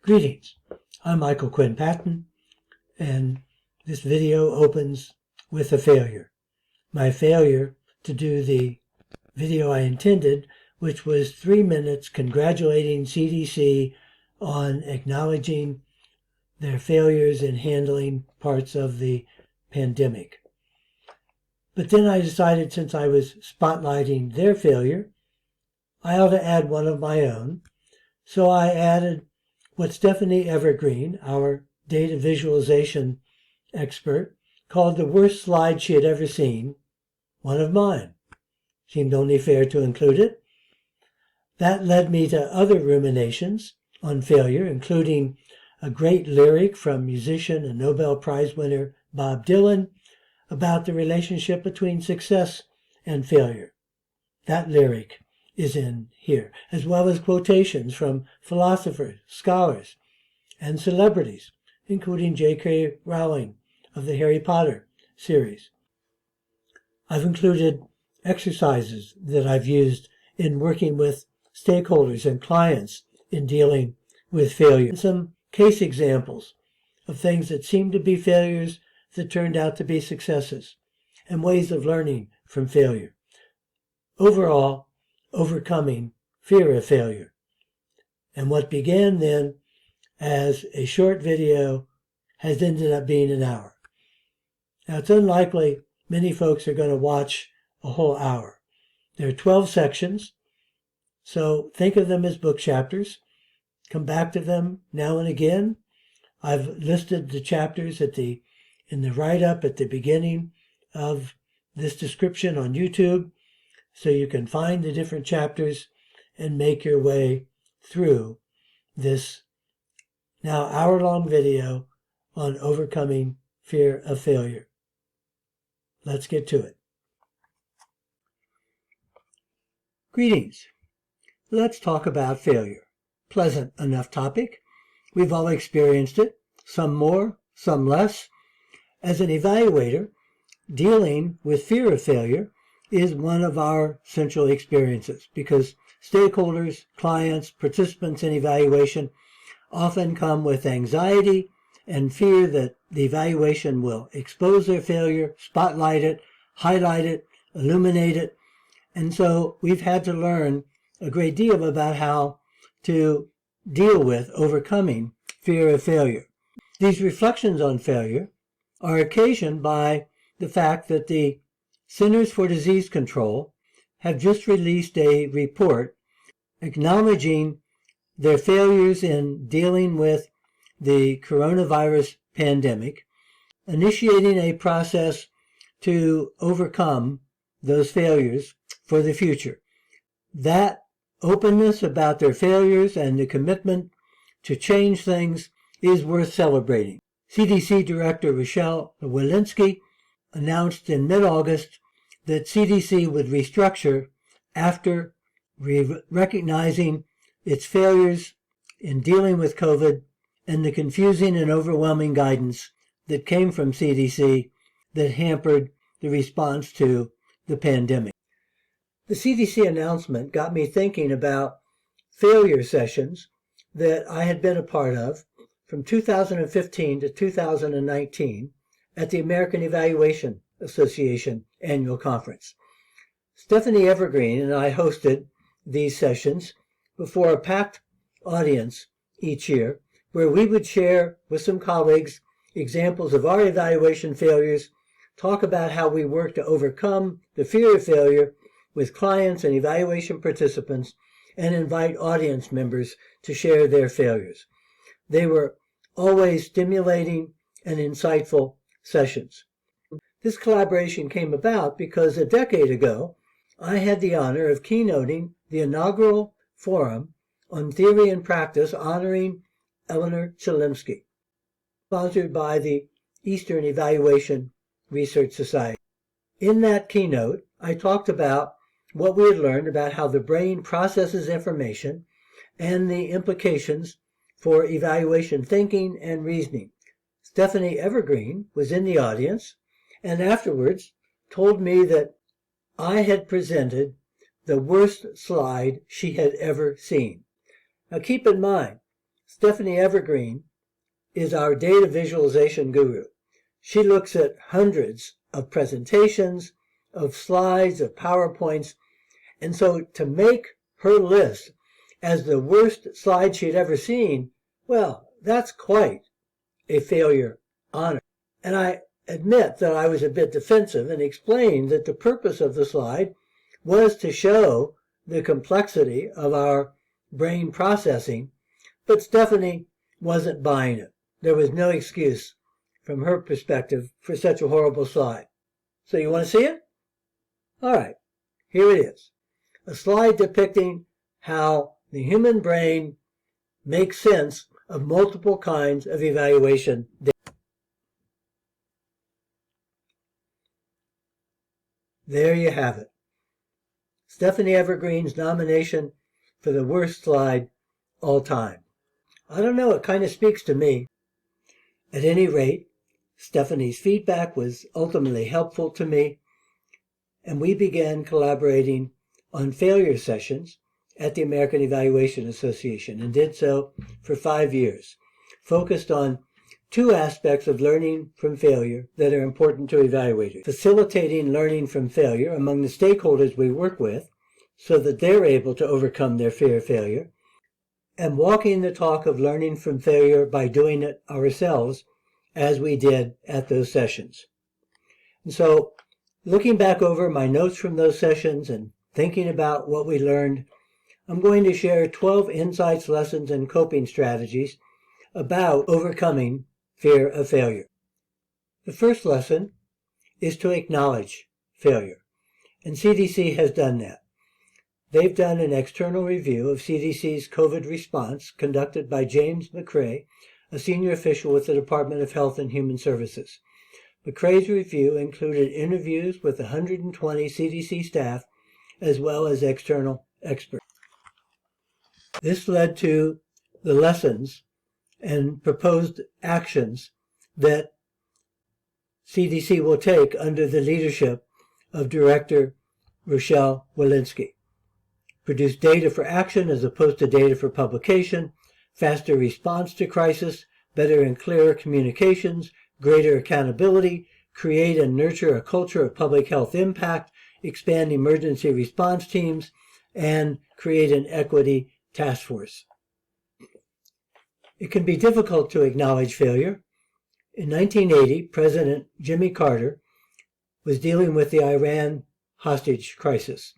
Greetings, I'm Michael Quinn Patton, and this video opens with a failure. My failure to do the video I intended, which was 3 minutes congratulating CDC on acknowledging their failures in handling parts of the pandemic. But then I decided, since I was spotlighting their failure, I ought to add one of my own. So I added what Stephanie Evergreen, our data visualization expert, called the worst slide she had ever seen, one of mine. Seemed only fair to include it. That led me to other ruminations on failure, including a great lyric from musician and Nobel Prize winner Bob Dylan about the relationship between success and failure. That lyric is in here, as well as quotations from philosophers, scholars, and celebrities, including J.K. Rowling of the Harry Potter series. I've included exercises that I've used in working with stakeholders and clients in dealing with failure, and some case examples of things that seemed to be failures that turned out to be successes, and ways of learning from failure. Overall, overcoming fear of failure. And what began then as a short video has ended up being an hour. Now, it's unlikely many folks are going to watch a whole hour. There are 12 sections, so think of them as book chapters. Come back to them now and again. I've listed the chapters in the write-up at the beginning of this description on YouTube, so you can find the different chapters and make your way through this now hour-long video on overcoming fear of failure. Let's get to it. Greetings. Let's talk about failure. Pleasant enough topic. We've all experienced it, some more, some less. As an evaluator, dealing with fear of failure is one of our central experiences, because stakeholders, clients, participants in evaluation often come with anxiety and fear that the evaluation will expose their failure, spotlight it, highlight it, illuminate it. And so we've had to learn a great deal about how to deal with overcoming fear of failure. These reflections on failure are occasioned by the fact that the Centers for Disease Control have just released a report acknowledging their failures in dealing with the coronavirus pandemic, initiating a process to overcome those failures for the future. That openness about their failures and the commitment to change things is worth celebrating. CDC Director Rochelle Walensky announced in mid-August that CDC would restructure after recognizing its failures in dealing with COVID and the confusing and overwhelming guidance that came from CDC that hampered the response to the pandemic. The CDC announcement got me thinking about failure sessions that I had been a part of from 2015 to 2019 at the American Evaluation Association annual conference. Stephanie Evergreen and I hosted these sessions before a packed audience each year, where we would share with some colleagues examples of our evaluation failures, talk about how we work to overcome the fear of failure with clients and evaluation participants, and invite audience members to share their failures. They were always stimulating and insightful sessions. This collaboration came about because a decade ago, I had the honor of keynoting the inaugural forum on theory and practice honoring Eleanor Chelimsky, sponsored by the Eastern Evaluation Research Society. In that keynote, I talked about what we had learned about how the brain processes information and the implications for evaluation thinking and reasoning. Stephanie Evergreen was in the audience and afterwards told me that I had presented the worst slide she had ever seen. Now keep in mind, Stephanie Evergreen is our data visualization guru. She looks at hundreds of presentations, of slides, of PowerPoints, and so to make her list as the worst slide she'd ever seen, well, that's quite a failure on her. And I admit that I was a bit defensive and explained that the purpose of the slide was to show the complexity of our brain processing, but Stephanie wasn't buying it. There was no excuse from her perspective for such a horrible slide. So you want to see it? All right, here it is. A slide depicting how the human brain makes sense of multiple kinds of evaluation data. There you have it. Stephanie Evergreen's nomination for the worst slide all time. I don't know, it kind of speaks to me. At any rate, Stephanie's feedback was ultimately helpful to me, and we began collaborating on failure sessions at the American Evaluation Association, and did so for 5 years, focused on 2 aspects of learning from failure that are important to evaluators: facilitating learning from failure among the stakeholders we work with so that they're able to overcome their fear of failure, and walking the talk of learning from failure by doing it ourselves, as we did at those sessions. And so, looking back over my notes from those sessions and thinking about what we learned, I'm going to share 12 insights, lessons, and coping strategies about overcoming fear of failure. The first lesson is to acknowledge failure, and CDC has done that. They've done an external review of CDC's COVID response conducted by James McCrae, a senior official with the Department of Health and Human Services. McCrae's review included interviews with 120 CDC staff as well as external experts. This led to the lessons and proposed actions that CDC will take under the leadership of Director Rochelle Walensky. Produce data for action as opposed to data for publication, faster response to crisis, better and clearer communications, greater accountability, create and nurture a culture of public health impact, expand emergency response teams, and create an equity task force. It can be difficult to acknowledge failure. In 1980, President Jimmy Carter was dealing with the Iran hostage crisis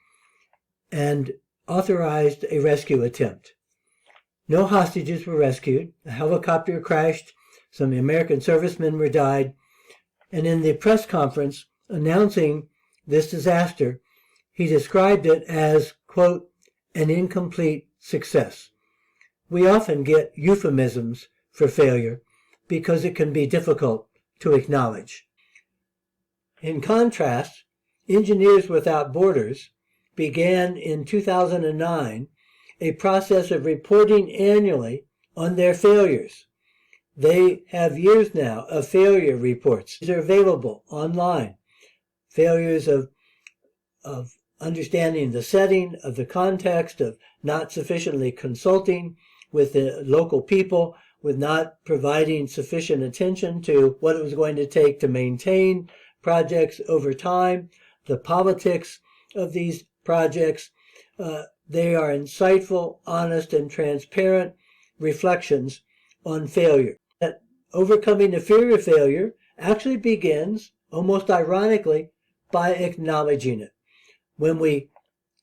and authorized a rescue attempt. No hostages were rescued. A helicopter crashed. Some American servicemen were died. And in the press conference announcing this disaster, he described it as, quote, an incomplete success. We often get euphemisms for failure because it can be difficult to acknowledge. In contrast, Engineers Without Borders began in 2009 a process of reporting annually on their failures. They have years now of failure reports. These are available online. Failures of understanding the setting, of the context, of not sufficiently consulting with the local people, with not providing sufficient attention to what it was going to take to maintain projects over time, the politics of these projects. They are insightful, honest, and transparent reflections on failure. That overcoming the fear of failure actually begins, almost ironically, by acknowledging it. When we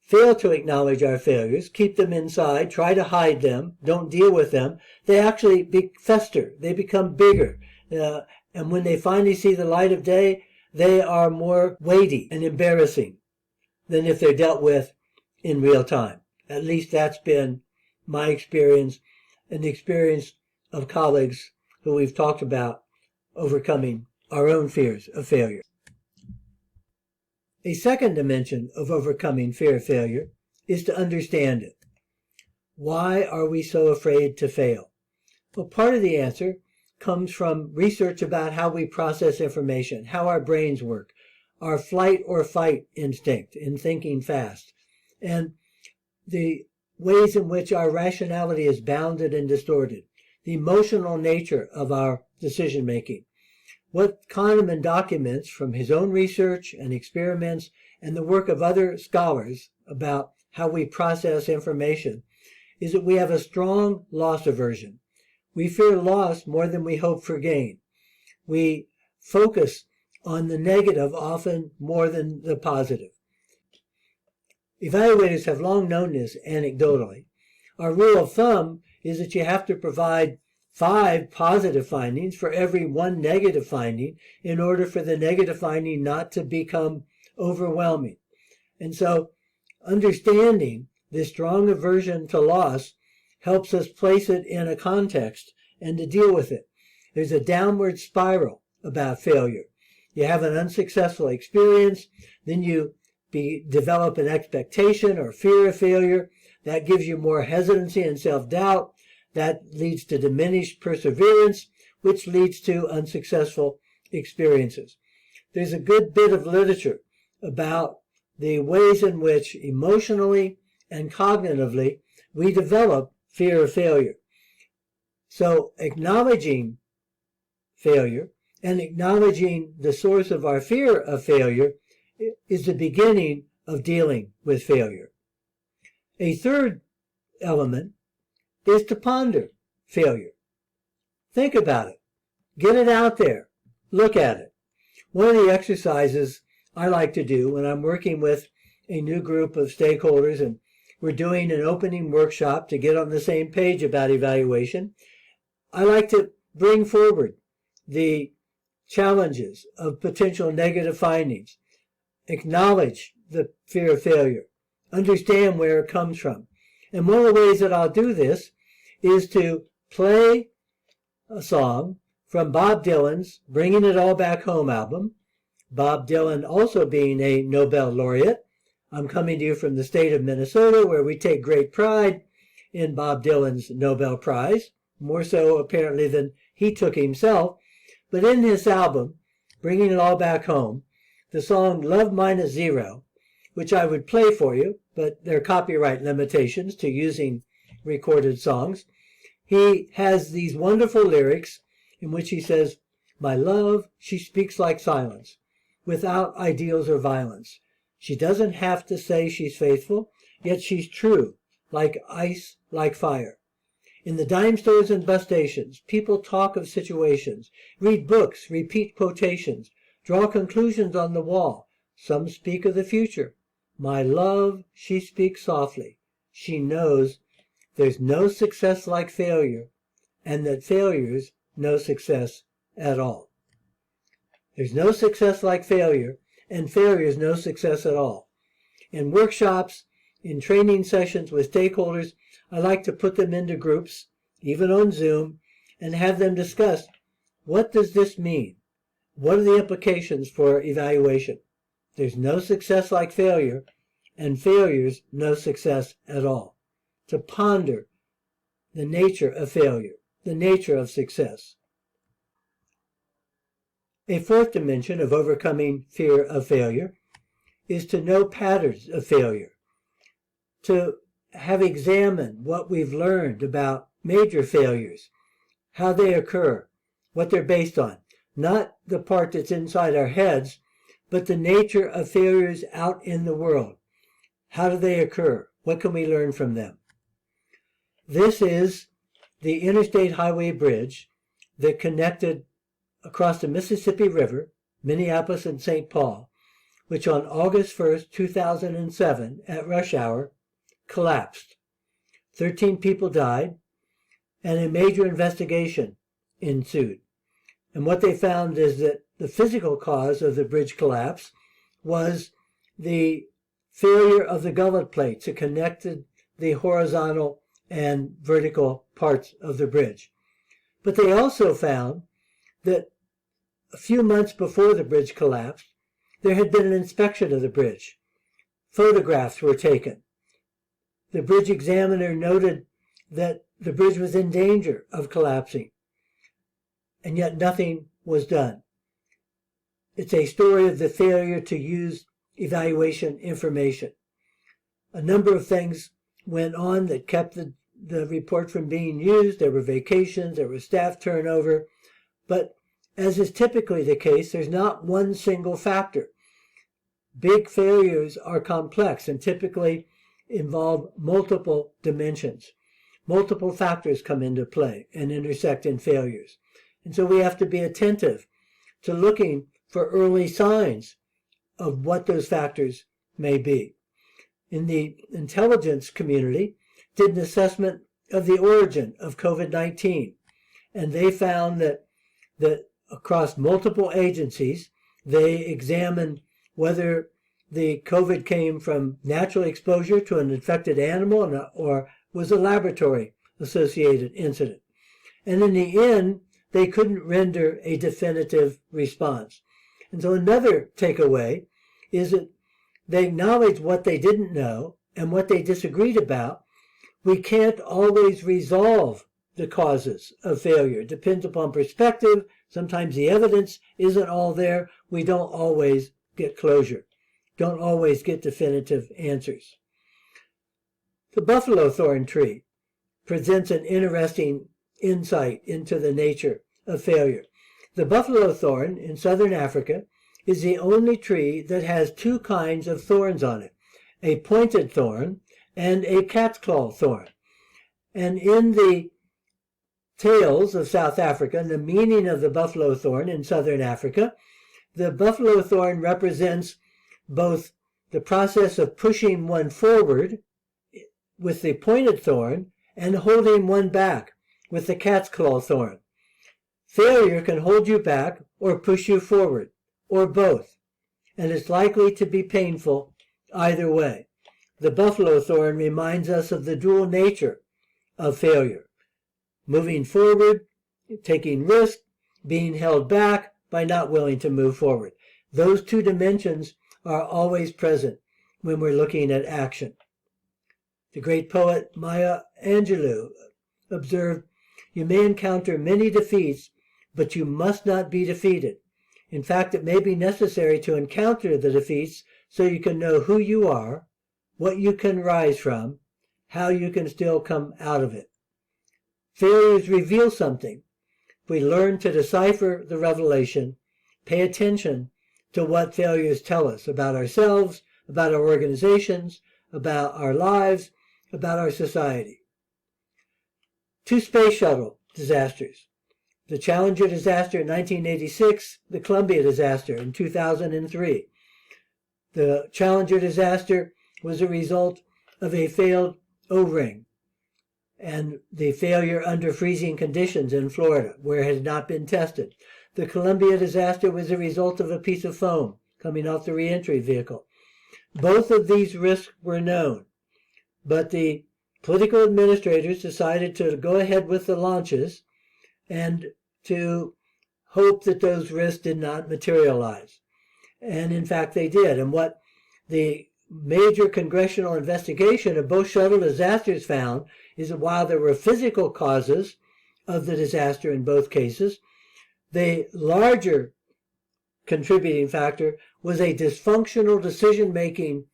fail to acknowledge our failures, keep them inside, try to hide them, don't deal with them, they actually fester, they become bigger. And when they finally see the light of day, they are more weighty and embarrassing than if they're dealt with in real time. At least that's been my experience and the experience of colleagues who we've talked about overcoming our own fears of failure. A second dimension of overcoming fear of failure is to understand it. Why are we so afraid to fail? Well, part of the answer comes from research about how we process information, how our brains work, our flight or fight instinct in thinking fast, and the ways in which our rationality is bounded and distorted. the emotional nature of our decision making. What Kahneman documents from his own research and experiments and the work of other scholars about how we process information is that we have a strong loss aversion. We fear loss more than we hope for gain. We focus on the negative often more than the positive. Evaluators have long known this anecdotally. Our rule of thumb is that you have to provide 5 positive findings for every 1 negative finding in order for the negative finding not to become overwhelming. And so understanding this strong aversion to loss helps us place it in a context and to deal with it. There's a downward spiral about failure. You have an unsuccessful experience, then you develop an expectation or fear of failure. That gives you more hesitancy and self-doubt. That leads to diminished perseverance, which leads to unsuccessful experiences. There's a good bit of literature about the ways in which emotionally and cognitively we develop fear of failure. So acknowledging failure and acknowledging the source of our fear of failure is the beginning of dealing with failure. A third element is to ponder failure. Think about it. Get it out there. Look at it. One of the exercises I like to do when I'm working with a new group of stakeholders and we're doing an opening workshop to get on the same page about evaluation, I like to bring forward the challenges of potential negative findings, acknowledge the fear of failure, understand where it comes from. And one of the ways that I'll do this is to play a song from Bob Dylan's Bringing It All Back Home album. Bob Dylan also being a Nobel laureate. I'm coming to you from the state of Minnesota, where we take great pride in Bob Dylan's Nobel Prize, more so apparently than he took himself. But in this album, Bringing It All Back Home, the song Love Minus Zero, which I would play for you, but there are copyright limitations to using recorded songs. He has these wonderful lyrics in which he says, "My love, she speaks like silence, without ideals or violence. She doesn't have to say she's faithful, yet she's true, like ice, like fire. In the dime stores and bus stations, people talk of situations, read books, repeat quotations, draw conclusions on the wall. Some speak of the future. My love, she speaks softly. She knows there's no success like failure, and that failure's no success at all." There's no success like failure, and failure is no success at all. In workshops, in training sessions with stakeholders, I like to put them into groups, even on Zoom, and have them discuss, what does this mean? What are the implications for evaluation? There's no success like failure, and failure's no success at all. To ponder the nature of failure, the nature of success. A fourth dimension of overcoming fear of failure is to know patterns of failure, to have examined what we've learned about major failures, how they occur, what they're based on. Not the part that's inside our heads, but the nature of failures out in the world. How do they occur? What can we learn from them? This is the interstate highway bridge that connected across the Mississippi River, Minneapolis and St. Paul, which on August 1st, 2007, at rush hour, collapsed. 13 people died, and a major investigation ensued. And what they found is that the physical cause of the bridge collapse was the failure of the gullet plates that connected the horizontal and vertical parts of the bridge. But they also found that a few months before the bridge collapsed, there had been an inspection of the bridge. Photographs were taken. The bridge examiner noted that the bridge was in danger of collapsing, and yet nothing was done. It's a story of the failure to use evaluation information. A number of things went on that kept the report from being used. There were vacations, there was staff turnover, but as is typically the case, there's not one single factor. Big failures are complex and typically involve multiple dimensions. Multiple factors come into play and intersect in failures. And so we have to be attentive to looking for early signs of what those factors may be. In the intelligence community, did an assessment of the origin of COVID-19, and they found that across multiple agencies, they examined whether the COVID came from natural exposure to an infected animal or was a laboratory-associated incident. And in the end, they couldn't render a definitive response. And so another takeaway is that they acknowledged what they didn't know and what they disagreed about. We can't always resolve the causes of failure. It depends upon perspective. Sometimes the evidence isn't all there. We don't always get closure, don't always get definitive answers. The buffalo thorn tree presents an interesting insight into the nature of failure. The buffalo thorn in southern Africa is the only tree that has two kinds of thorns on it, a pointed thorn and a cat's claw thorn. And in the tales of South Africa, and the meaning of the buffalo thorn in southern Africa, the buffalo thorn represents both the process of pushing one forward with the pointed thorn and holding one back with the cat's claw thorn. Failure can hold you back or push you forward, or both, and it's likely to be painful either way. The buffalo thorn reminds us of the dual nature of failure: moving forward, taking risk, being held back by not willing to move forward. Those two dimensions are always present when we're looking at action. The great poet Maya Angelou observed, "You may encounter many defeats, but you must not be defeated. In fact, it may be necessary to encounter the defeats so you can know who you are, what you can rise from, how you can still come out of it." Failures reveal something. If we learn to decipher the revelation, pay attention to what failures tell us about ourselves, about our organizations, about our lives, about our society. Two space shuttle disasters: the Challenger disaster in 1986, the Columbia disaster in 2003. The Challenger disaster was a result of a failed O-ring and the failure under freezing conditions in Florida, where it had not been tested. The Columbia disaster was a result of a piece of foam coming off the reentry vehicle. Both of these risks were known, but the political administrators decided to go ahead with the launches and to hope that those risks did not materialize. And in fact, they did. And what the major congressional investigation of both shuttle disasters found is that while there were physical causes of the disaster in both cases, the larger contributing factor was a dysfunctional decision-making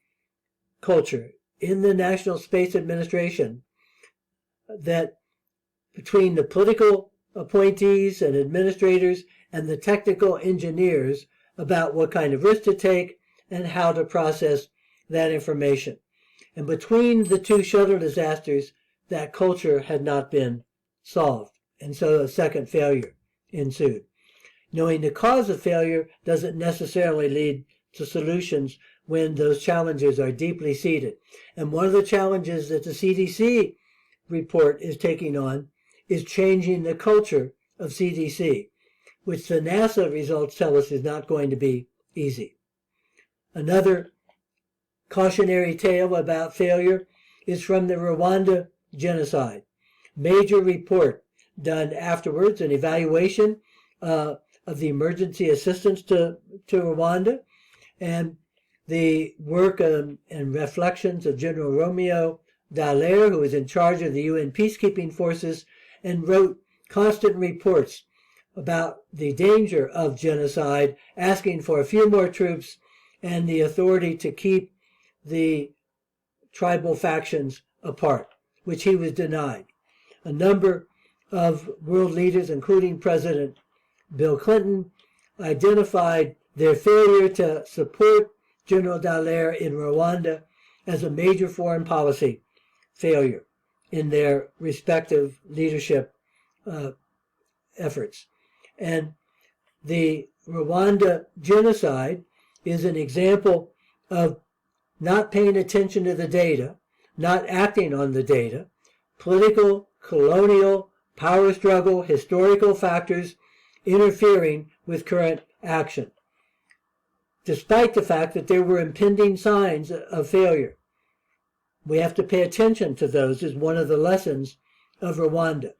culture in the National Space Administration, that between the political appointees and administrators and the technical engineers about what kind of risk to take and how to process that information. And between the two shuttle disasters, that culture had not been solved. And so a second failure ensued. Knowing the cause of failure doesn't necessarily lead to solutions when those challenges are deeply seated. And one of the challenges that the CDC report is taking on is changing the culture of CDC, which the NASA results tell us is not going to be easy. Another cautionary tale about failure is from the Rwanda genocide. Major report done afterwards, an evaluation of the emergency assistance to Rwanda, and the work and reflections of General Romeo Dallaire, who was in charge of the UN peacekeeping forces, and wrote constant reports about the danger of genocide, asking for a few more troops and the authority to keep the tribal factions apart. which he was denied. A number of world leaders, including President Bill Clinton, identified their failure to support General Dallaire in Rwanda as a major foreign policy failure in their respective leadership efforts. And the Rwanda genocide is an example of not paying attention to the data, not acting on the data, political, colonial, power struggle, historical factors interfering with current action, despite the fact that there were impending signs of failure. We have to pay attention to those as one of the lessons of Rwanda.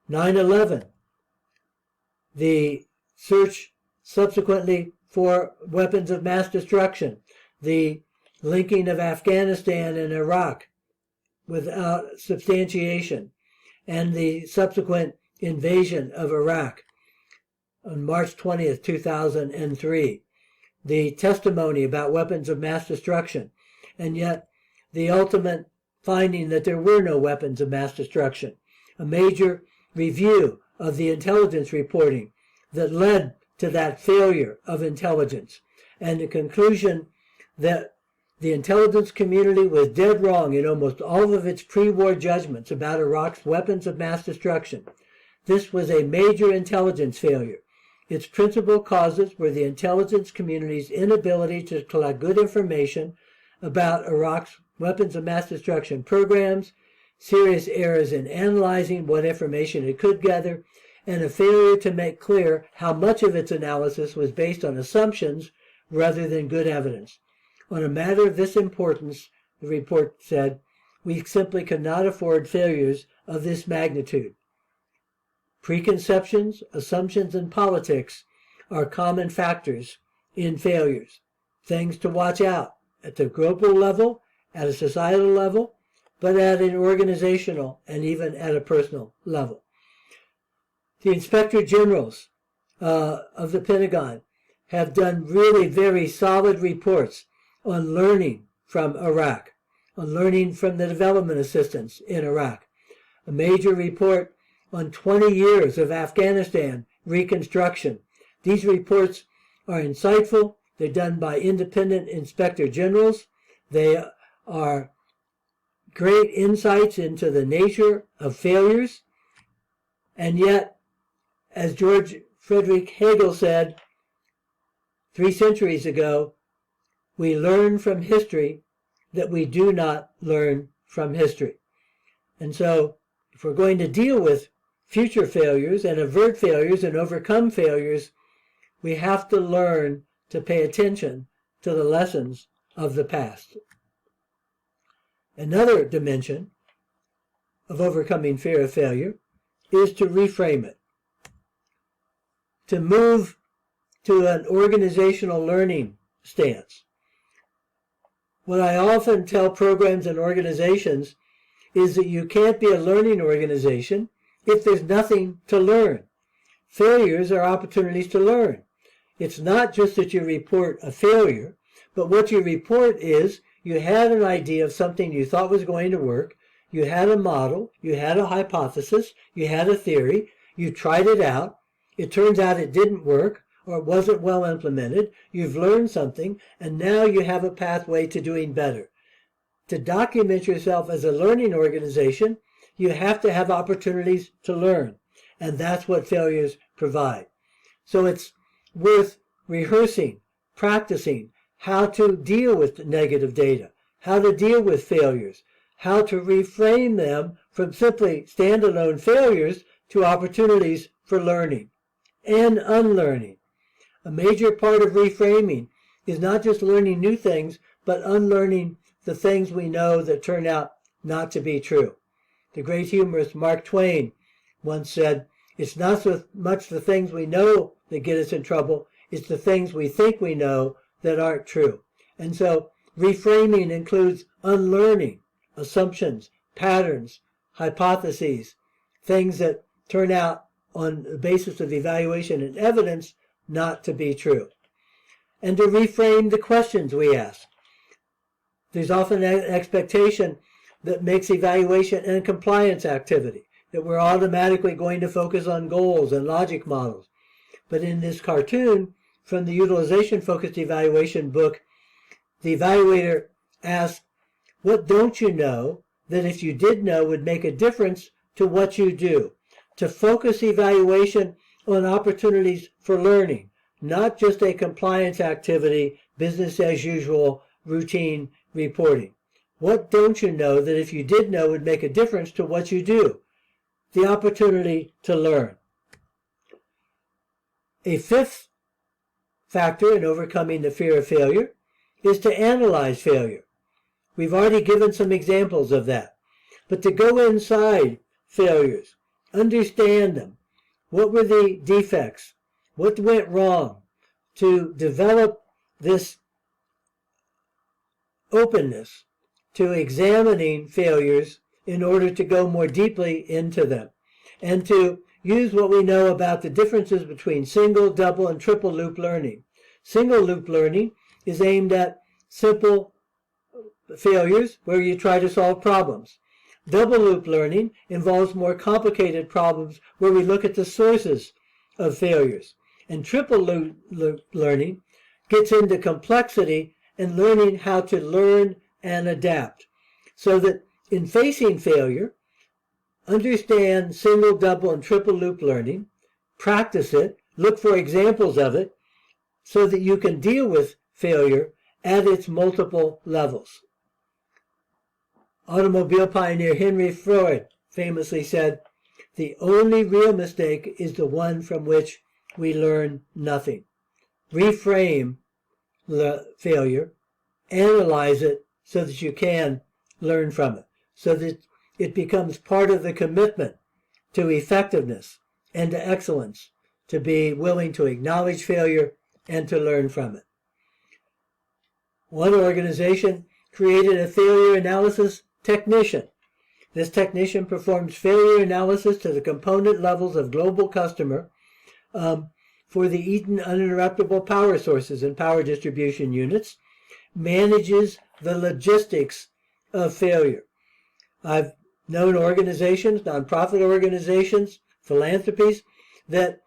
9/11, the search subsequently for weapons of mass destruction, the linking of Afghanistan and Iraq without substantiation, and the subsequent invasion of Iraq on March 20th, 2003, the testimony about weapons of mass destruction, and yet the ultimate finding that there were no weapons of mass destruction, a major review of the intelligence reporting that led to that failure of intelligence, and the conclusion that the intelligence community was dead wrong in almost all of its pre-war judgments about Iraq's weapons of mass destruction. This was a major intelligence failure. Its principal causes were the intelligence community's inability to collect good information about Iraq's weapons of mass destruction programs, serious errors in analyzing what information it could gather, and a failure to make clear how much of its analysis was based on assumptions rather than good evidence. On a matter of this importance, the report said, we simply cannot afford failures of this magnitude. Preconceptions, assumptions, and politics are common factors in failures, things to watch out at the global level, at a societal level, but at an organizational and even at a personal level. The inspector generals of the Pentagon have done really very solid reports on learning from Iraq, on learning from the development assistance in Iraq. A major report on 20 years of Afghanistan reconstruction. These reports are insightful. They're done by independent inspector generals. They are great insights into the nature of failures. And yet, as George Friedrich Hegel said 3 centuries ago, we learn from history that we do not learn from history. And so, if we're going to deal with future failures and avert failures and overcome failures, we have to learn to pay attention to the lessons of the past. Another dimension of overcoming fear of failure is to reframe it, to move to an organizational learning stance. What I often tell programs and organizations is that you can't be a learning organization if there's nothing to learn. Failures are opportunities to learn. It's not just that you report a failure, but what you report is you had an idea of something you thought was going to work, you had a model, you had a hypothesis, you had a theory, you tried it out, it turns out it didn't work, or it wasn't well implemented, you've learned something, and now you have a pathway to doing better. To document yourself as a learning organization, you have to have opportunities to learn, and that's what failures provide. So it's worth rehearsing, practicing how to deal with negative data, how to deal with failures, how to reframe them from simply standalone failures to opportunities for learning and unlearning. A major part of reframing is not just learning new things, but unlearning the things we know that turn out not to be true. The great humorist Mark Twain once said, "It's not so much the things we know that get us in trouble, it's the things we think we know that aren't true." And so reframing includes unlearning assumptions, patterns, hypotheses, things that turn out on the basis of evaluation and evidence not to be true. And to reframe the questions we ask. There's often an expectation that makes evaluation and compliance activity, that we're automatically going to focus on goals and logic models. But in this cartoon from the utilization-focused evaluation book, the evaluator asks, what don't you know that if you did know would make a difference to what you do? To focus evaluation on opportunities for learning, not just a compliance activity, business as usual, routine reporting. What don't you know that if you did know would make a difference to what you do? The opportunity to learn. A fifth factor in overcoming the fear of failure is to analyze failure. We've already given some examples of that. But to go inside failures, understand them. What were the defects? What went wrong? To develop this openness to examining failures in order to go more deeply into them, and to use what we know about the differences between single, double, and triple loop learning. Single loop learning is aimed at simple failures where you try to solve problems. Double loop learning involves more complicated problems where we look at the sources of failures. And triple loop learning gets into complexity and learning how to learn and adapt. So that in facing failure, understand single, double, and triple loop learning, practice it, look for examples of it, so that you can deal with failure at its multiple levels. Automobile pioneer Henry Ford famously said, "The only real mistake is the one from which we learn nothing." Reframe the failure, analyze it so that you can learn from it, so that it becomes part of the commitment to effectiveness and to excellence, to be willing to acknowledge failure and to learn from it. One organization created a failure analysis technician. This technician performs failure analysis to the component levels of global customer for the Eaton uninterruptible power sources and power distribution units, manages the logistics of failure. I've known organizations, nonprofit organizations, philanthropies, that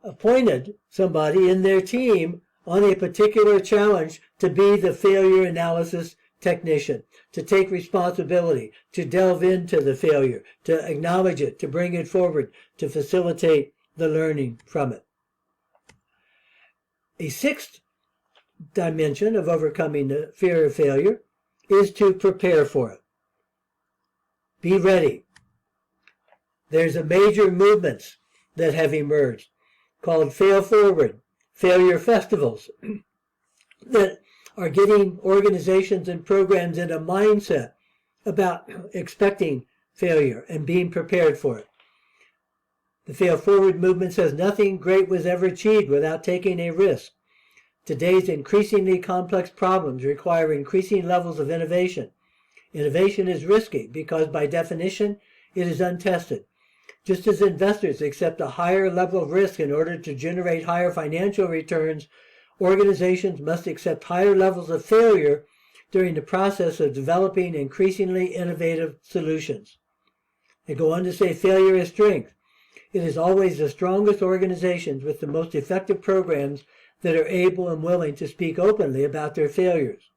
appointed somebody in their team on a particular challenge to be the failure analysis technician, to take responsibility, to delve into the failure, to acknowledge it, to bring it forward, to facilitate the learning from it. A sixth dimension of overcoming the fear of failure is to prepare for it. Be ready. There's a major movements that have emerged called Fail Forward, failure festivals, that are getting organizations and programs in a mindset about expecting failure and being prepared for it. The Fail Forward movement says nothing great was ever achieved without taking a risk. Today's increasingly complex problems require increasing levels of innovation. Innovation is risky because, by definition, it is untested. Just as investors accept a higher level of risk in order to generate higher financial returns, organizations must accept higher levels of failure during the process of developing increasingly innovative solutions. They go on to say failure is strength. It is always the strongest organizations with the most effective programs that are able and willing to speak openly about their failures.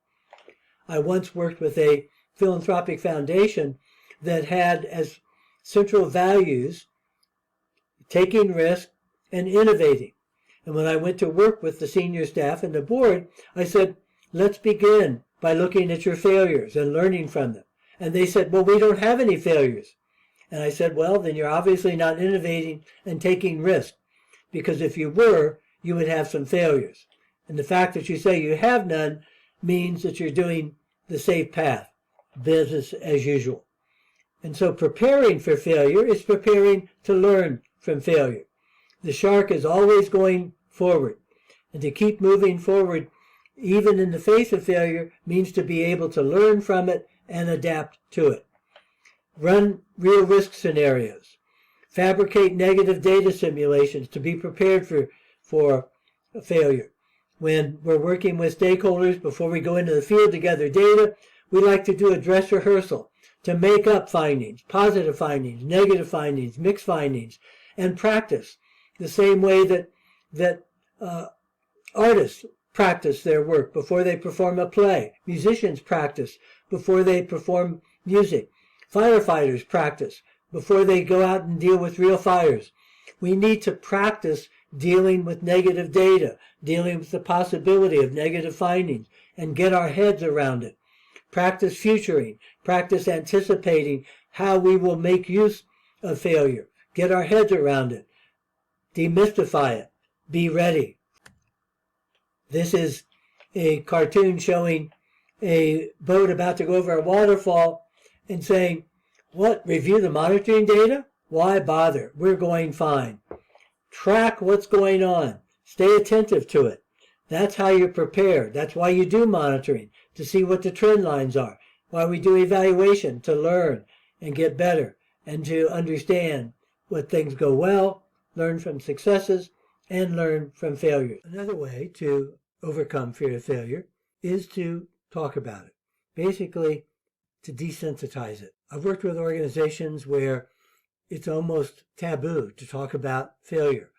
I once worked with a philanthropic foundation that had as central values taking risk and innovating. And when I went to work with the senior staff and the board, I said, let's begin by looking at your failures and learning from them. And they said, well, we don't have any failures. And I said, well, then you're obviously not innovating and taking risk, because if you were, you would have some failures. And the fact that you say you have none means that you're doing the safe path, business as usual. And so preparing for failure is preparing to learn from failure. The shark is always going forward. And to keep moving forward, even in the face of failure, means to be able to learn from it and adapt to it. Run real risk scenarios. Fabricate negative data simulations to be prepared for failure. When we're working with stakeholders, before we go into the field to gather data, we like to do a dress rehearsal to make up findings, positive findings, negative findings, mixed findings, and practice the same way that artists practice their work before they perform a play. Musicians practice before they perform music. Firefighters practice before they go out and deal with real fires. We need to practice dealing with negative data, dealing with the possibility of negative findings, and get our heads around it. Practice futuring, practice anticipating how we will make use of failure, get our heads around it, demystify it, be ready. This is a cartoon showing a boat about to go over a waterfall and saying, what, review the monitoring data? Why bother? We're going fine. Track what's going on. Stay attentive to it. That's how you're prepared. That's why you do monitoring, to see what the trend lines are. Why we do evaluation, to learn and get better and to understand what things go well, learn from successes, and learn from failure. Another way to overcome fear of failure is to talk about it. Basically, to desensitize it. I've worked with organizations where it's almost taboo to talk about failure.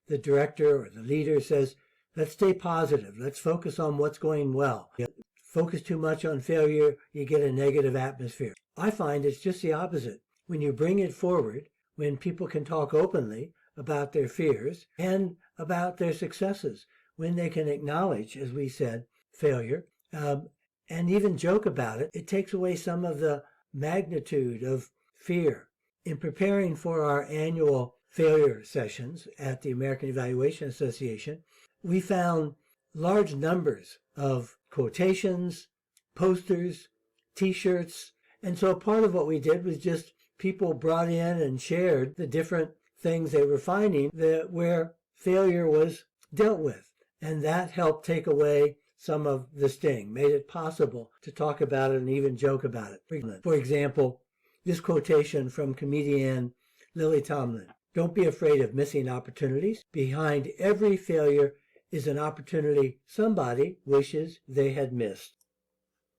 The director or the leader says, let's stay positive. Let's focus on what's going well. You focus too much on failure, you get a negative atmosphere. I find it's just the opposite. When you bring it forward, when people can talk openly about their fears and about their successes, when they can acknowledge, as we said, failure, and even joke about it, it takes away some of the magnitude of fear. In preparing for our annual failure sessions at the American Evaluation Association, we found large numbers of quotations, posters, t-shirts, and so part of what we did was just people brought in and shared the different things they were finding where failure was dealt with. And that helped take away some of the sting, made it possible to talk about it and even joke about it. For example, this quotation from comedian Lily Tomlin: "Don't be afraid of missing opportunities. Behind every failure is an opportunity somebody wishes they had missed."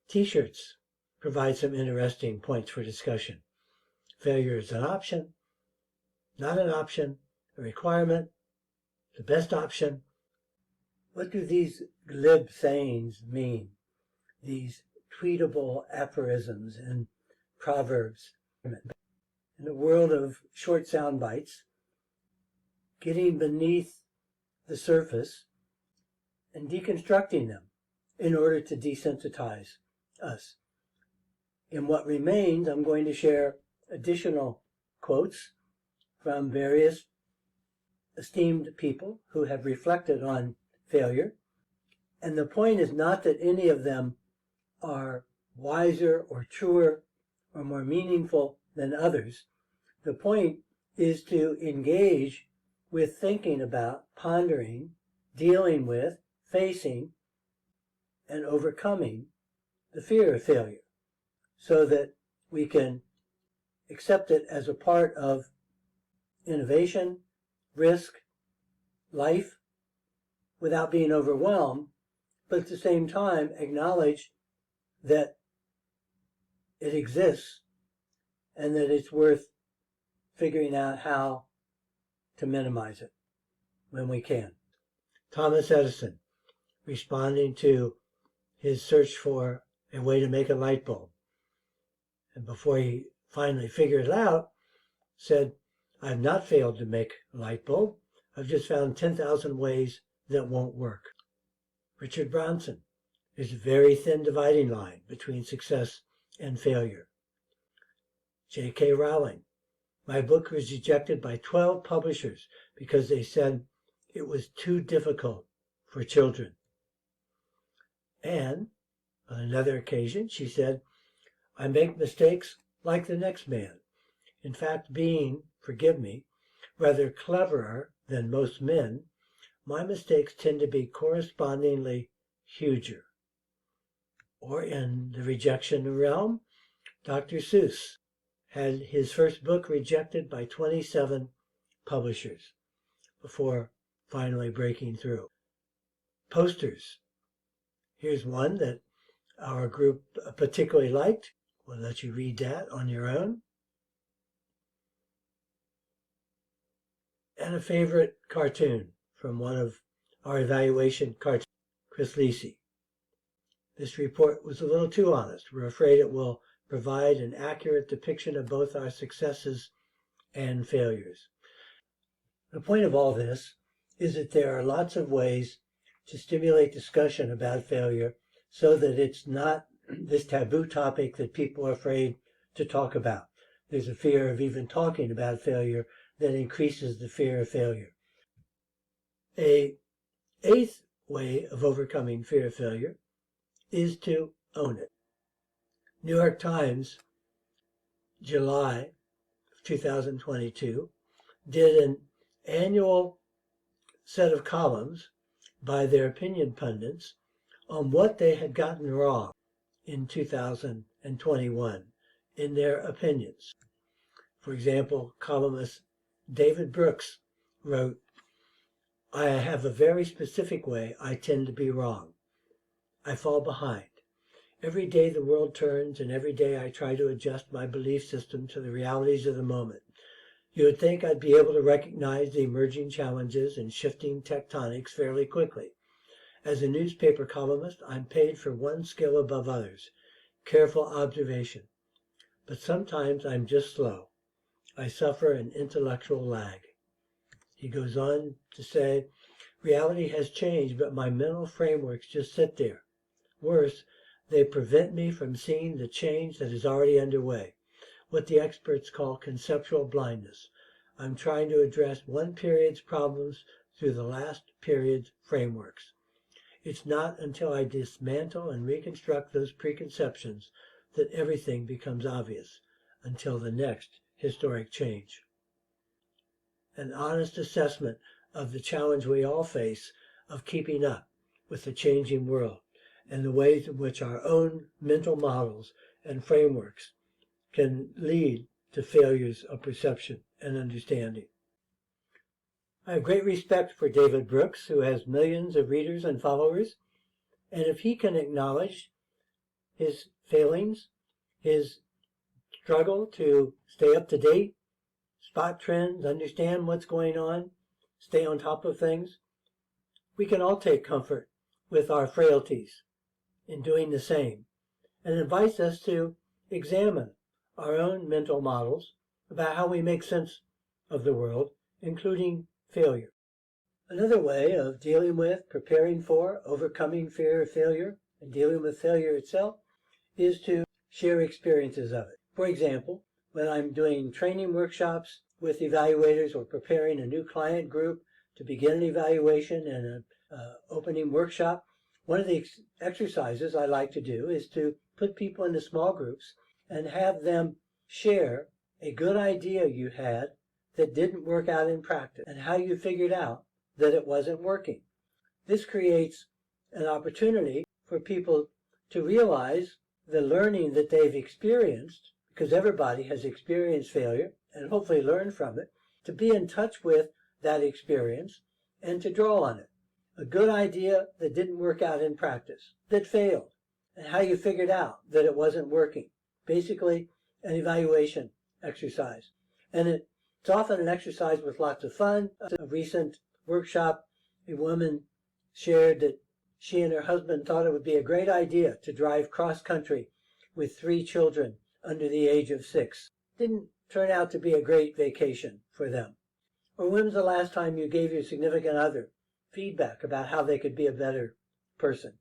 T-shirts provide some interesting points for discussion. Failure is an option, not an option, a requirement, the best option. What do these glib sayings mean? These tweetable aphorisms and proverbs. In a world of short sound bites, getting beneath the surface and deconstructing them in order to desensitize us. In what remains, I'm going to share additional quotes from various esteemed people who have reflected on failure. And the point is not that any of them are wiser or truer or more meaningful than others. The point is to engage with thinking about, pondering, dealing with, facing, and overcoming the fear of failure so that we can accept it as a part of innovation, risk, life, without being overwhelmed, but at the same time acknowledge that it exists and that it's worth figuring out how to minimize it when we can. Thomas Edison, responding to his search for a way to make a light bulb, and before he finally figured it out, said, "I have not failed to make a light bulb. I've just found 10,000 ways that won't work." Richard Branson, "There's a very thin dividing line between success and failure." J.K. Rowling, "My book was rejected by 12 publishers because they said it was too difficult for children." And on another occasion, she said, "I make mistakes like the next man. In fact, being, forgive me, rather cleverer than most men, my mistakes tend to be correspondingly huger." Or in the rejection realm, Dr. Seuss had his first book rejected by 27 publishers before finally breaking through. Posters. Here's one that our group particularly liked. We'll let you read that on your own. And a favorite cartoon from one of our evaluation cartoons, Chris Lisi. This report was a little too honest. We're afraid it will provide an accurate depiction of both our successes and failures. The point of all this is that there are lots of ways to stimulate discussion about failure so that it's not this taboo topic that people are afraid to talk about. There's a fear of even talking about failure that increases the fear of failure. An eighth way of overcoming fear of failure is to own it. New York Times, July 2022, did an annual set of columns by their opinion pundits on what they had gotten wrong in 2021 in their opinions. For example, columnist David Brooks wrote, "I have a very specific way I tend to be wrong. I fall behind. Every day the world turns, and every day I try to adjust my belief system to the realities of the moment. You would think I'd be able to recognize the emerging challenges and shifting tectonics fairly quickly. As a newspaper columnist, I'm paid for one skill above others, careful observation. But sometimes I'm just slow. I suffer an intellectual lag." He goes on to say, "Reality has changed, but my mental frameworks just sit there. Worse, they prevent me from seeing the change that is already underway, what the experts call conceptual blindness. I'm trying to address one period's problems through the last period's frameworks. It's not until I dismantle and reconstruct those preconceptions that everything becomes obvious, until the next historic change." An honest assessment of the challenge we all face of keeping up with the changing world and the ways in which our own mental models and frameworks can lead to failures of perception and understanding. I have great respect for David Brooks, who has millions of readers and followers, and if he can acknowledge his failings, his struggle to stay up to date, spot trends, understand what's going on, stay on top of things, we can all take comfort with our frailties in doing the same, and invites us to examine our own mental models about how we make sense of the world, including failure. Another way of dealing with, preparing for, overcoming fear of failure, and dealing with failure itself is to share experiences of it. For example, when I'm doing training workshops with evaluators or preparing a new client group to begin an evaluation and an opening workshop, one of the exercises I like to do is to put people into small groups and have them share a good idea you had that didn't work out in practice and how you figured out that it wasn't working. This creates an opportunity for people to realize the learning that they've experienced, because everybody has experienced failure, and hopefully learn from it, to be in touch with that experience and to draw on it. A good idea that didn't work out in practice, that failed, and how you figured out that it wasn't working. Basically, an evaluation exercise. And it's often an exercise with lots of fun. A recent workshop, a woman shared that she and her husband thought it would be a great idea to drive cross-country with 3 children under the age of 6. Didn't turn out to be a great vacation for them. Or when was the last time you gave your significant other feedback about how they could be a better person?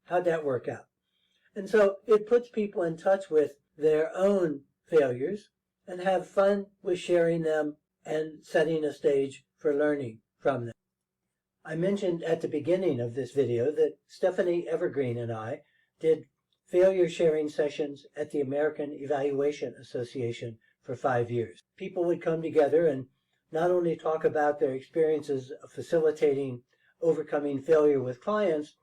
How'd that work out? And so it puts people in touch with their own failures and have fun with sharing them and setting a stage for learning from them. I mentioned at the beginning of this video that Stephanie Evergreen and I did failure sharing sessions at the American Evaluation Association for 5 years. People would come together and not only talk about their experiences of facilitating overcoming failure with clients,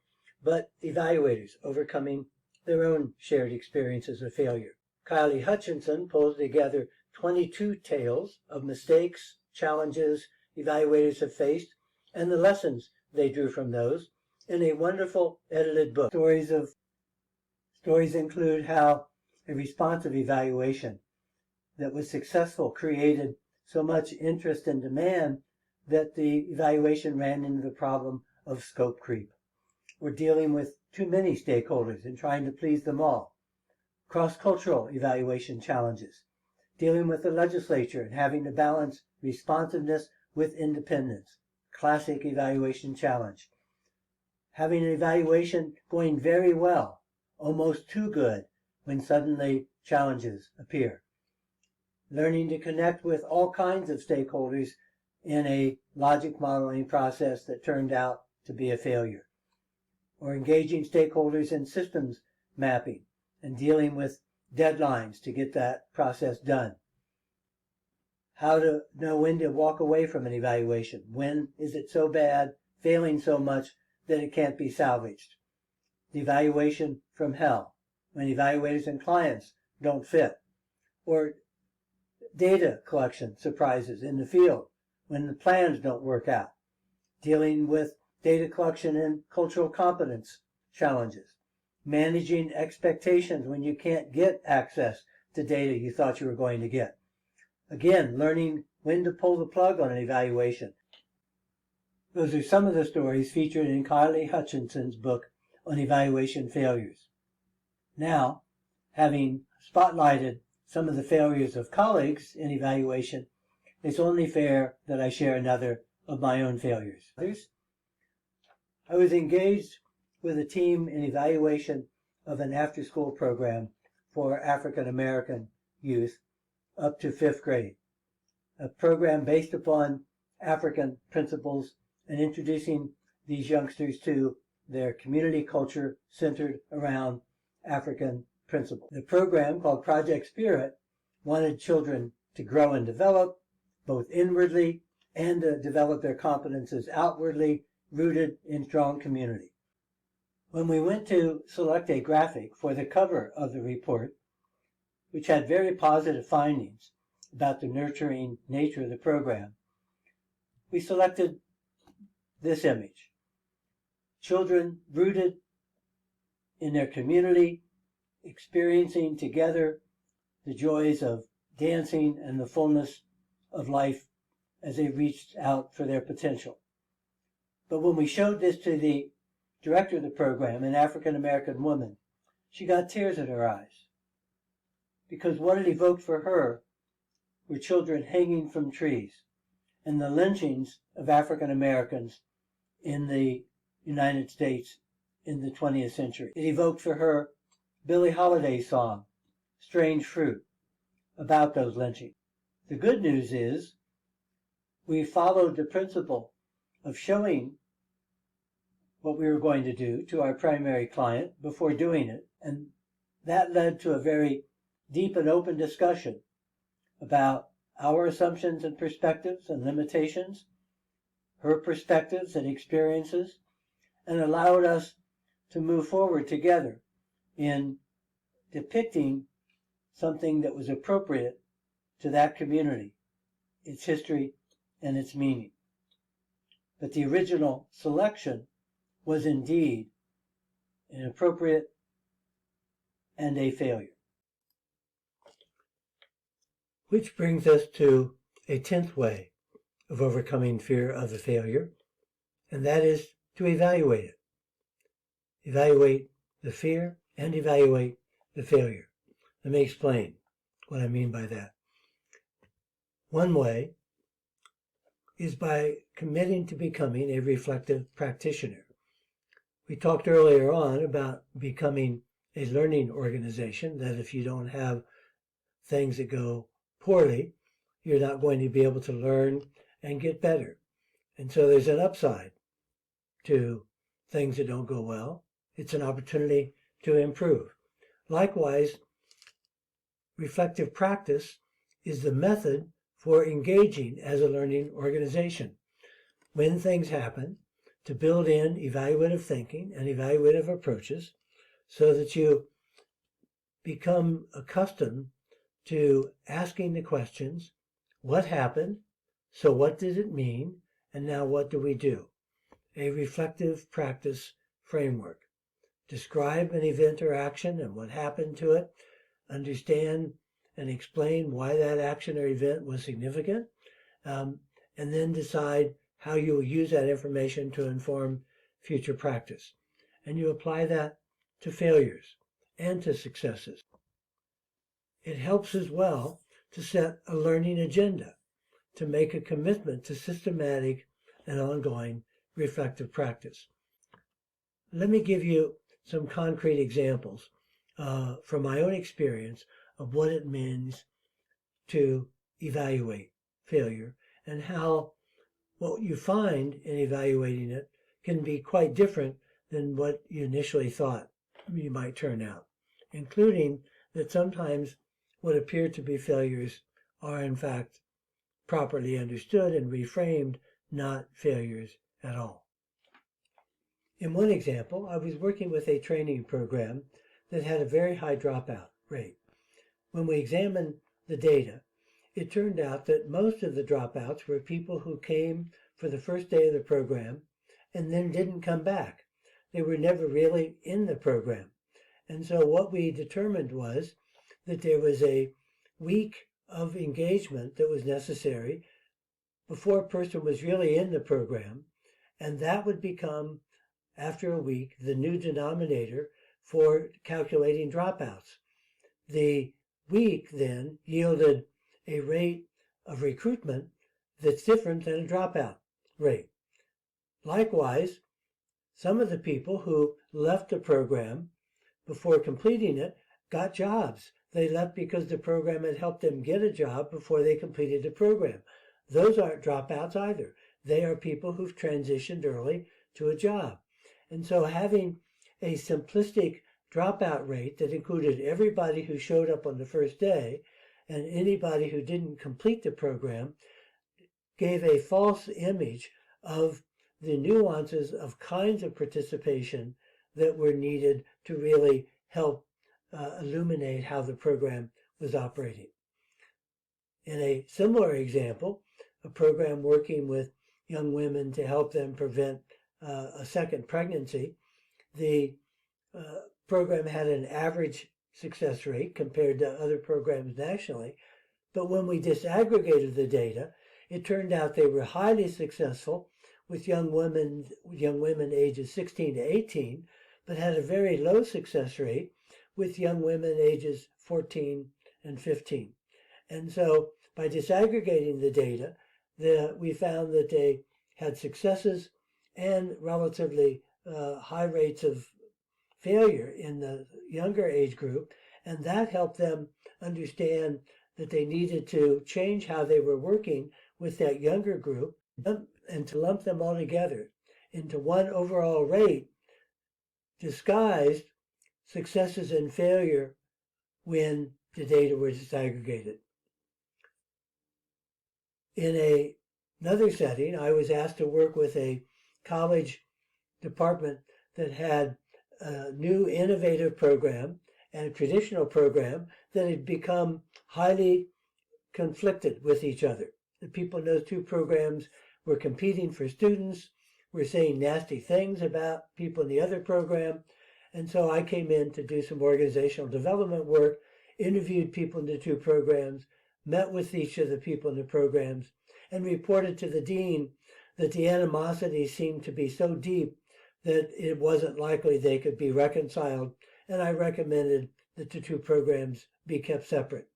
but evaluators overcoming their own shared experiences of failure. Kylie Hutchinson pulled together 22 tales of mistakes, challenges evaluators have faced, and the lessons they drew from those in a wonderful edited book. Stories include how a responsive evaluation that was successful created so much interest and demand that the evaluation ran into the problem of scope creep. We're dealing with too many stakeholders and trying to please them all. Cross-cultural evaluation challenges, dealing with the legislature and having to balance responsiveness with independence. Classic evaluation challenge. Having an evaluation going very well, almost too good, when suddenly challenges appear. Learning to connect with all kinds of stakeholders in a logic modeling process that turned out to be a failure. Or engaging stakeholders in systems mapping and dealing with deadlines to get that process done. How to know when to walk away from an evaluation. When is it so bad, failing so much that it can't be salvaged? The evaluation from hell, when evaluators and clients don't fit. Or data collection surprises in the field, when the plans don't work out. Dealing with data collection and cultural competence challenges. Managing expectations when you can't get access to data you thought you were going to get. Again, learning when to pull the plug on an evaluation. Those are some of the stories featured in Kylie Hutchinson's book on evaluation failures. Now, having spotlighted some of the failures of colleagues in evaluation, it's only fair that I share another of my own failures. I was engaged with a team in evaluation of an after-school program for African American youth up to 5th grade, a program based upon African principles and introducing these youngsters to their community culture centered around African principles. The program, called Project Spirit, wanted children to grow and develop both inwardly and to develop their competences outwardly, rooted in strong community. When we went to select a graphic for the cover of the report, which had very positive findings about the nurturing nature of the program, we selected this image. Children rooted in their community, experiencing together the joys of dancing and the fullness of life as they reached out for their potential. But when we showed this to the director of the program, an African American woman, she got tears in her eyes, because what it evoked for her were children hanging from trees and the lynchings of African Americans in the United States in the 20th century. It evoked for her Billie Holiday's song, Strange Fruit, about those lynchings. The good news is we followed the principle of showing what we were going to do to our primary client before doing it, and that led to a very deep and open discussion about our assumptions and perspectives and limitations, her perspectives and experiences, and allowed us to move forward together in depicting something that was appropriate to that community, its history, and its meaning. But the original selection was indeed inappropriate and a failure. Which brings us to a 10th way of overcoming fear of the failure, and that is to evaluate it. Evaluate the fear and evaluate the failure. Let me explain what I mean by that. One way is by committing to becoming a reflective practitioner. We talked earlier on about becoming a learning organization, that if you don't have things that go poorly, you're not going to be able to learn and get better. And so there's an upside to things that don't go well. It's an opportunity to improve. Likewise, reflective practice is the method for engaging as a learning organization. When things happen, to build in evaluative thinking and evaluative approaches so that you become accustomed to asking the questions, what happened? So what did it mean? And now what do we do? A reflective practice framework. Describe an event or action and what happened to it. understand and explain why that action or event was significant, and then decide how you will use that information to inform future practice. And you apply that to failures and to successes. It helps as well to set a learning agenda, to make a commitment to systematic and ongoing reflective practice. Let me give you some concrete examples from my own experience of what it means to evaluate failure and how what you find in evaluating it can be quite different than what you initially thought you might turn out, including that sometimes what appear to be failures are in fact properly understood and reframed, not failures at all. In one example, I was working with a training program that had a very high dropout rate. When we examined the data, it turned out that most of the dropouts were people who came for the first day of the program and then didn't come back. They were never really in the program. And so what we determined was that there was a week of engagement that was necessary before a person was really in the program, and that would become, after a week, the new denominator for calculating dropouts. The week then yielded a rate of recruitment that's different than a dropout rate. Likewise, some of the people who left the program before completing it got jobs. They left because the program had helped them get a job before they completed the program. Those aren't dropouts either. They are people who've transitioned early to a job. And so having a simplistic dropout rate that included everybody who showed up on the first day and anybody who didn't complete the program gave a false image of the nuances of kinds of participation that were needed to really help illuminate how the program was operating. In a similar example, a program working with young women to help them prevent a second pregnancy, the program had an average success rate compared to other programs nationally, but when we disaggregated the data, it turned out they were highly successful with young women ages 16 to 18, but had a very low success rate with young women ages 14 and 15. And so by disaggregating the data, we found that they had successes and relatively high rates of failure in the younger age group, and that helped them understand that they needed to change how they were working with that younger group and to lump them all together into one overall rate, disguised successes and failure when the data were disaggregated. In another setting, I was asked to work with a college department that had a new innovative program and a traditional program that had become highly conflicted with each other. The people in those two programs were competing for students, were saying nasty things about people in the other program. And so I came in to do some organizational development work, interviewed people in the two programs, met with each of the people in the programs, and reported to the dean that the animosity seemed to be so deep that it wasn't likely they could be reconciled, and I recommended that the two programs be kept separate.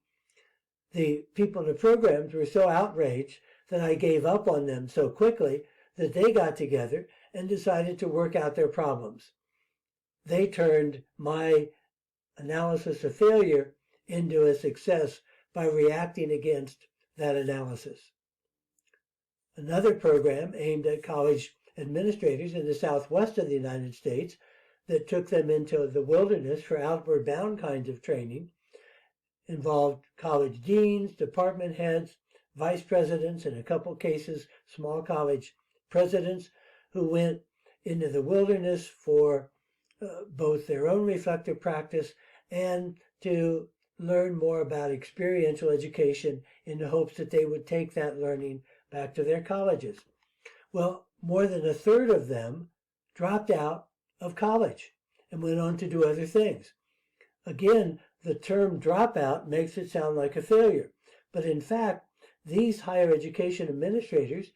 The people in the programs were so outraged that I gave up on them so quickly that they got together and decided to work out their problems. They turned my analysis of failure into a success by reacting against that analysis. Another program aimed at college administrators in the southwest of the United States that took them into the wilderness for outward bound kinds of training involved college deans, department heads, vice presidents, in a couple cases, small college presidents who went into the wilderness for both their own reflective practice and to learn more about experiential education in the hopes that they would take that learning back to their colleges. Well, more than a third of them dropped out of college and went on to do other things. Again, the term dropout makes it sound like a failure. But in fact, these higher education administrators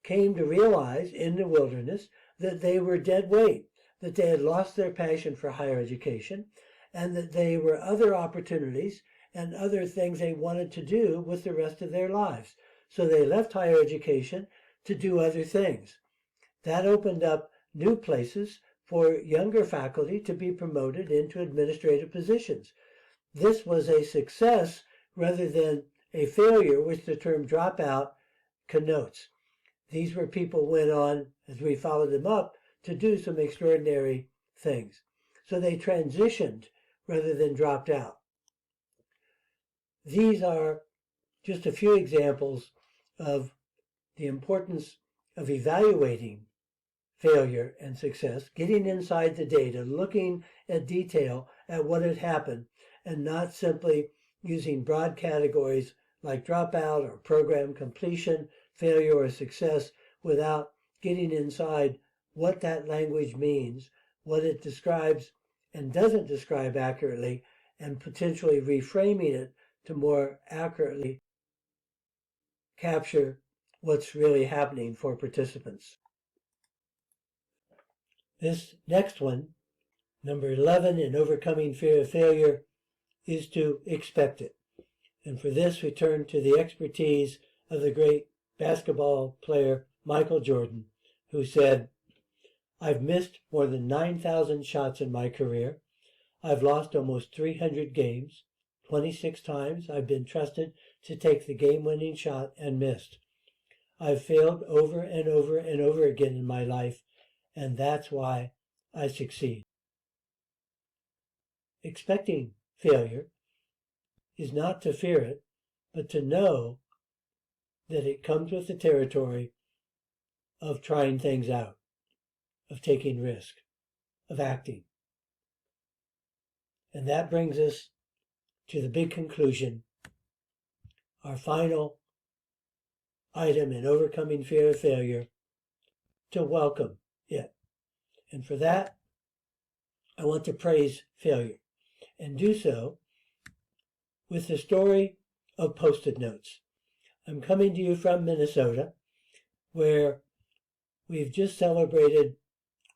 came to realize in the wilderness that they were dead weight, that they had lost their passion for higher education, and that there were other opportunities and other things they wanted to do with the rest of their lives. So they left higher education to do other things. That opened up new places for younger faculty to be promoted into administrative positions. This was a success rather than a failure, which the term dropout connotes. These were people who went on, as we followed them up, to do some extraordinary things. So they transitioned rather than dropped out. These are just a few examples of the importance of evaluating failure and success, getting inside the data, looking at detail at what had happened, and not simply using broad categories like dropout or program completion, failure or success, without getting inside what that language means, what it describes and doesn't describe accurately, and potentially reframing it to more accurately capture what's really happening for participants. This next one, number 11 in overcoming fear of failure, is to expect it. And for this, we turn to the expertise of the great basketball player Michael Jordan, who said, "I've missed more than 9,000 shots in my career. I've lost almost 300 games. 26 times I've been trusted to take the game-winning shot and missed. I've failed over and over and over again in my life, and that's why I succeed." Expecting failure is not to fear it, but to know that it comes with the territory of trying things out, of taking risk, of acting. And that brings us to the big conclusion, our final item in overcoming fear of failure, to welcome it. And for that, I want to praise failure, and do so with the story of Post-it notes. I'm coming to you from Minnesota, where we've just celebrated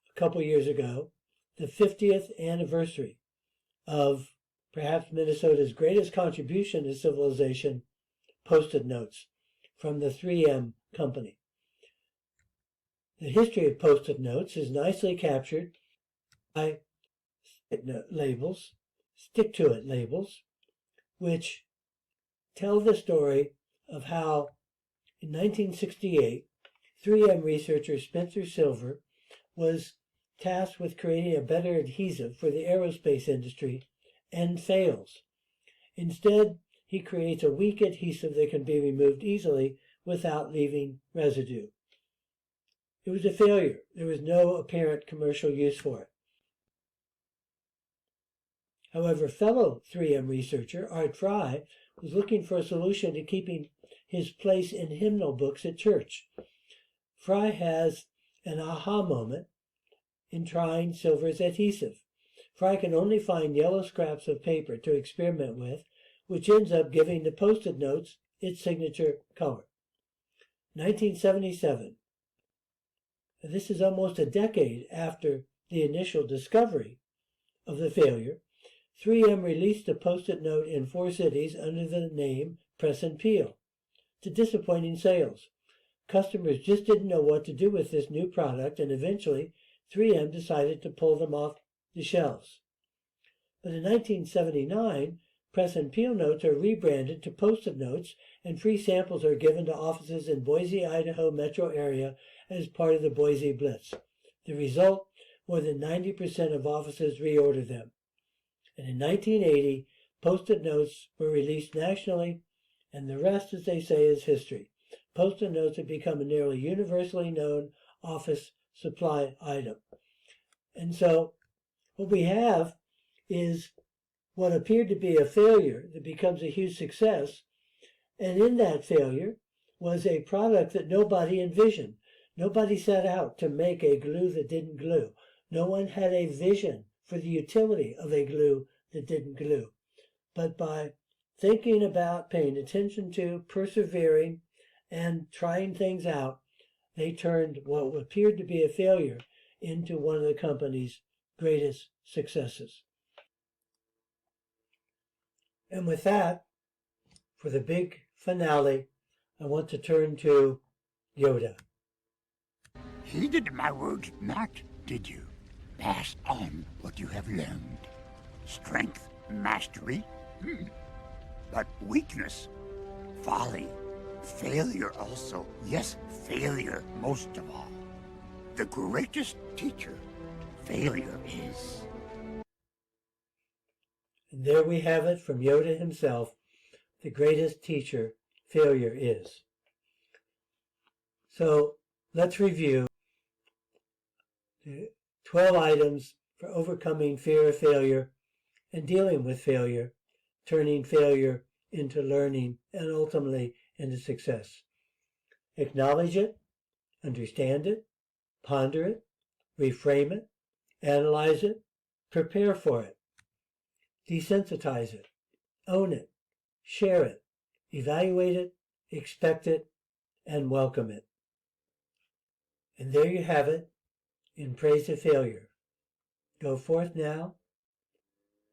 a couple years ago the 50th anniversary of perhaps Minnesota's greatest contribution to civilization, Post-it notes from the 3M company. The history of Post-it notes is nicely captured by stick-to-it labels, which tell the story of how in 1968, 3M researcher Spencer Silver was tasked with creating a better adhesive for the aerospace industry and fails. Instead, he creates a weak adhesive that can be removed easily without leaving residue. It was a failure. There was no apparent commercial use for it. However, fellow 3M researcher Art Fry was looking for a solution to keeping his place in hymnal books at church. Fry has an aha moment in trying Silver's adhesive. Fry can only find yellow scraps of paper to experiment with, which ends up giving the Post-it notes its signature color. 1977. This is almost a decade after the initial discovery of the failure. 3M released the Post-it note in 4 cities under the name Press and Peel, to disappointing sales. Customers just didn't know what to do with this new product, and eventually 3M decided to pull them off the shelves. But in 1979, Press and Peel notes are rebranded to Post-it notes, and free samples are given to offices in Boise, Idaho metro area as part of the Boise Blitz. The result, more than 90% of offices reorder them. And in 1980, Post-it notes were released nationally, and the rest, as they say, is history. Post-it notes have become a nearly universally known office supply item. And so what we have is what appeared to be a failure that becomes a huge success, and in that failure was a product that nobody envisioned. Nobody set out to make a glue that didn't glue. No one had a vision for the utility of a glue that didn't glue. but by thinking about, paying attention to, persevering, and trying things out, they turned what appeared to be a failure into one of the company's greatest successes. And with that, for the big finale, I want to turn to Yoda. Heeded my words not, did you? Pass on what you have learned. Strength, mastery, but weakness, folly, failure also. Yes, failure most of all. The greatest teacher, failure is. And there we have it from Yoda himself. The greatest teacher, failure is. So let's review the 12 items for overcoming fear of failure and dealing with failure, turning failure into learning and ultimately into success. Acknowledge it, understand it, ponder it, reframe it, analyze it, prepare for it, desensitize it, own it, share it, evaluate it, expect it, and welcome it. And there you have it, in praise of failure. Go forth now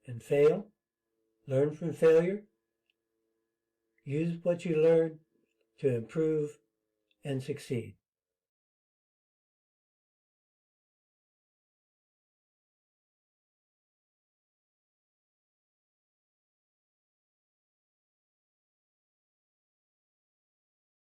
and fail, learn from failure, use what you learn to improve and succeed.